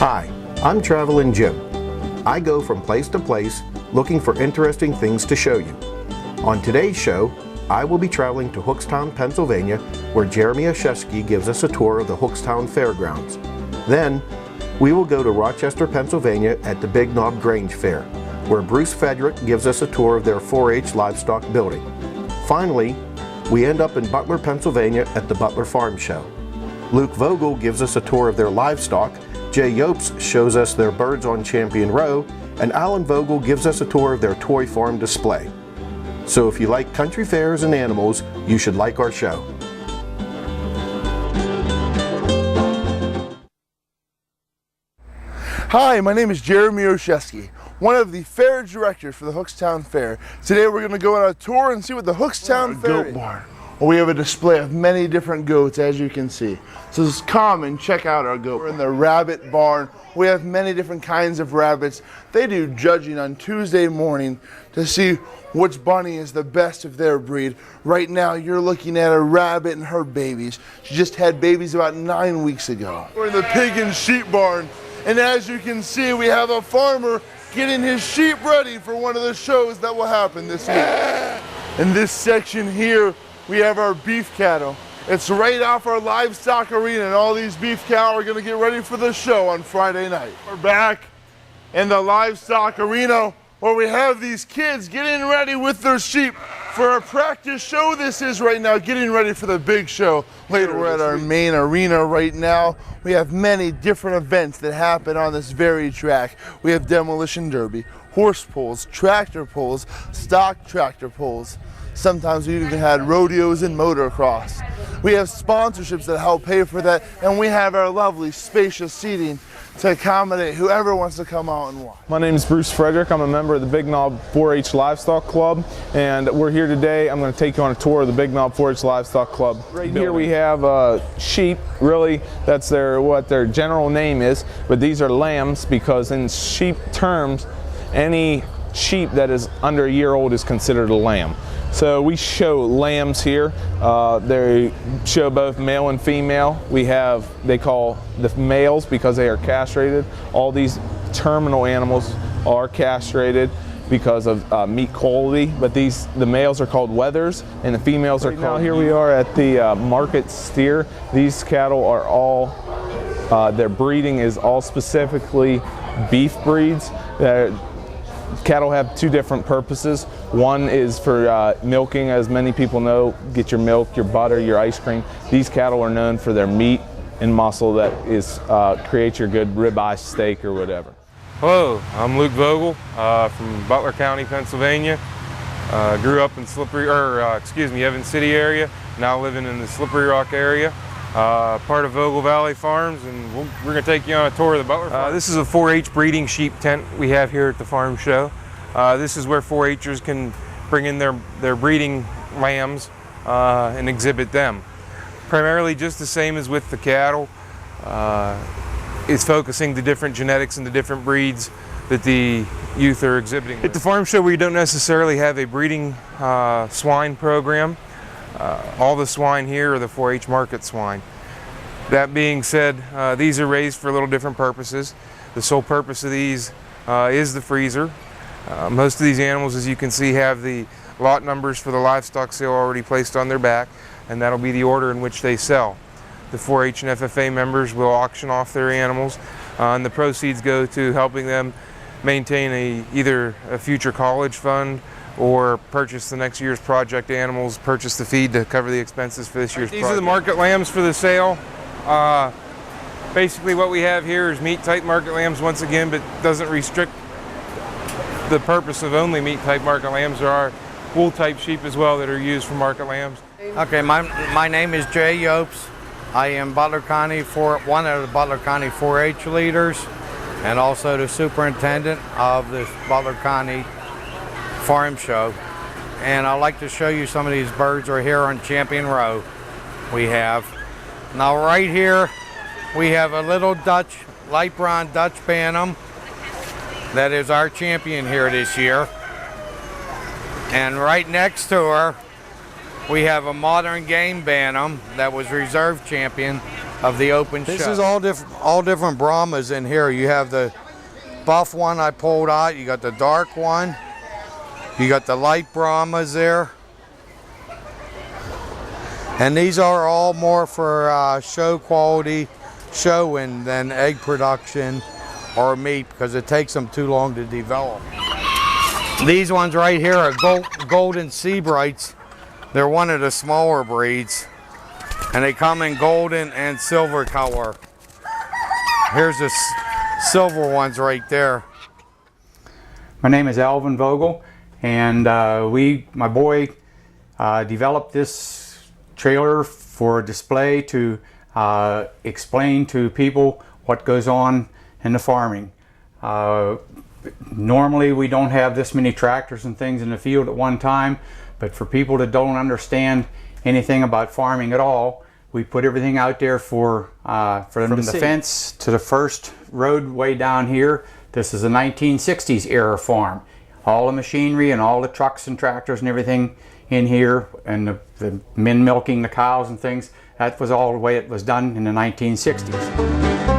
Hi, I'm Travelin' Jim. I go from place to place looking for interesting things to show you. On today's show, I will be traveling to Hookstown, Pennsylvania, where Jeremy Oshesky gives us a tour of the Hookstown Fairgrounds. Then, we will go to Rochester, Pennsylvania at the Big Knob Grange Fair, where Bruce Frederick gives us a tour of their 4-H livestock building. Finally, we end up in Butler, Pennsylvania at the Butler Farm Show. Luke Vogel gives us a tour of their livestock, Jay Yopes shows us their birds on Champion Row, and Alan Vogel gives us a tour of their toy farm display. So if you like country fairs and animals, you should like our show. Hi, my name is Jeremy Oshesky, one of the fair directors for the Hookstown Fair. Today we're going to go on a tour and see what the Hookstown Fair is. Goat barn. Well, we have a display of many different goats, as you can see. So just come and check out our goat. We're in the rabbit barn. We have many different kinds of rabbits. They do judging on Tuesday morning to see which bunny is the best of their breed. Right now, you're looking at a rabbit and her babies. She just had babies about 9 weeks ago. We're in the pig and sheep barn. And as you can see, we have a farmer getting his sheep ready for one of the shows that will happen this week. In this section here, we have our beef cattle. It's right off our livestock arena, and all these beef cattle are gonna get ready for the show on Friday night. We're back in the livestock arena where we have these kids getting ready with their sheep for a practice show. This is right now, getting ready for the big show later. We're at our main arena right now. We have many different events that happen on this very track. We have demolition derby, horse pulls, tractor pulls, stock tractor pulls. Sometimes we even had rodeos and motocross. We have sponsorships that help pay for that, and we have our lovely spacious seating to accommodate whoever wants to come out and watch. My name is Bruce Frederick. I'm a member of the Big Knob 4-H Livestock Club, and we're here today. I'm going to take you on a tour of the Big Knob 4-H Livestock Club. Right here we have sheep. Really, that's what their general name is, but these are lambs because in sheep terms, any sheep that is under a year old is considered a lamb. So we show lambs here. They show both male and female. They call the males because they are castrated. All these terminal animals are castrated because of meat quality, but the males are called wethers and the females are called. Now here we are at the market steer. These cattle are all, their breeding is all specifically beef breeds. Cattle have two different purposes. One is for milking, as many people know, get your milk, your butter, your ice cream. These cattle are known for their meat and muscle that is creates your good ribeye steak or whatever. Hello, I'm Luke Vogel from Butler County, Pennsylvania. Grew up in Evans City area, now living in the Slippery Rock area. Part of Vogel Valley Farms, and we're going to take you on a tour of the Butler Farm. This is a 4-H breeding sheep tent we have here at the farm show. This is where 4-Hers can bring in their breeding lambs and exhibit them. Primarily just the same as with the cattle. It's focusing the different genetics and the different breeds that the youth are exhibiting. At the farm show, we don't necessarily have a breeding swine program. All the swine here are the 4-H market swine. That being said, these are raised for a little different purposes. The sole purpose of these is the freezer. Most of these animals, as you can see, have the lot numbers for the livestock sale already placed on their back, and that'll be the order in which they sell. The 4-H and FFA members will auction off their animals, and the proceeds go to helping them maintain either a future college fund or purchase the next year's project animals, purchase the feed to cover the expenses for this year's project. These are the market lambs for the sale. Basically what we have here is meat type market lambs once again, but doesn't restrict the purpose of only meat type market lambs. There are wool type sheep as well that are used for market lambs. Okay, my name is Jay Yopes. I am one of the Butler County 4-H leaders and also the superintendent of the Butler County Farm Show. And I'd like to show you some of these birds right here on Champion Row we have. Now right here we have a little Dutch, light brown Dutch Bantam that is our champion here this year. And right next to her we have a modern game Bantam that was reserve champion of the open show. This is all different Brahmas in here. You have the buff one I pulled out. You got the dark one. You got the light Brahmas there. And these are all more for show quality showing than egg production or meat, because it takes them too long to develop. These ones right here are golden sea brights. They're one of the smaller breeds, and they come in golden and silver color. Here's the silver ones right there. My name is Alvin Vogel, and my boy developed this trailer for display to explain to people what goes on in the farming. Normally we don't have this many tractors and things in the field at one time, but for people that don't understand anything about farming at all, we put everything out there for them to see. From the fence to the first roadway down here, this is a 1960s era farm. All the machinery and all the trucks and tractors and everything in here, and the men milking the cows and things, that was all the way it was done in the 1960s.